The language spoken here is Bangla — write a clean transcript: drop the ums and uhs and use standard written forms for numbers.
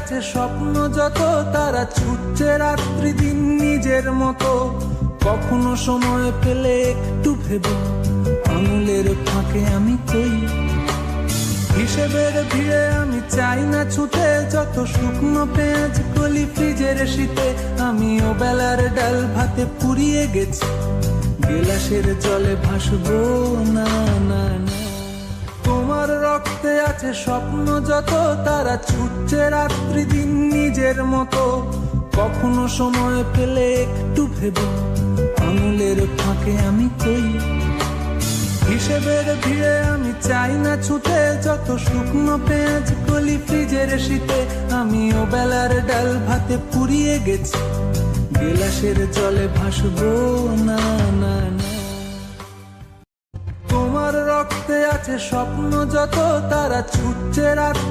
আছে স্বপ্ন যত, তারা ছুটছে রাত্রি দিন নিজের মতো। কখনো সময় পেলে একটু ভেবে আঙুলের ফাঁকে আমি কই, হিসেবের ভিড়ে আমি চাই না ছুটে। যত শুকনো পেঁয়াজ কলি ফ্রিজের শীতে, আমিও বেলার ডাল ভাতে পুড়িয়ে গেছি, গেলাসের জলে ভাসবো না না না। তোমার রক্তে আছে স্বপ্ন যত, তারা ছুটছে রাত্রি দিন নিজের মতো। কখনো সময় পেলে একটু ভেবে আঙুলের ফাঁকে আমি কই, হিসেবের ভিড়ে আমি চাই না ছুটে। যত শুকনো পেঁয়াজ কলি ফ্রিজের শীতে, আমিও বেলার ডাল ভাতে পুড়িয়ে গেছি, গেলাসের জলে ভাসবো না না না। তোমার রক্তে আছে স্বপ্ন যত, তারা ছুটছে রাত্রি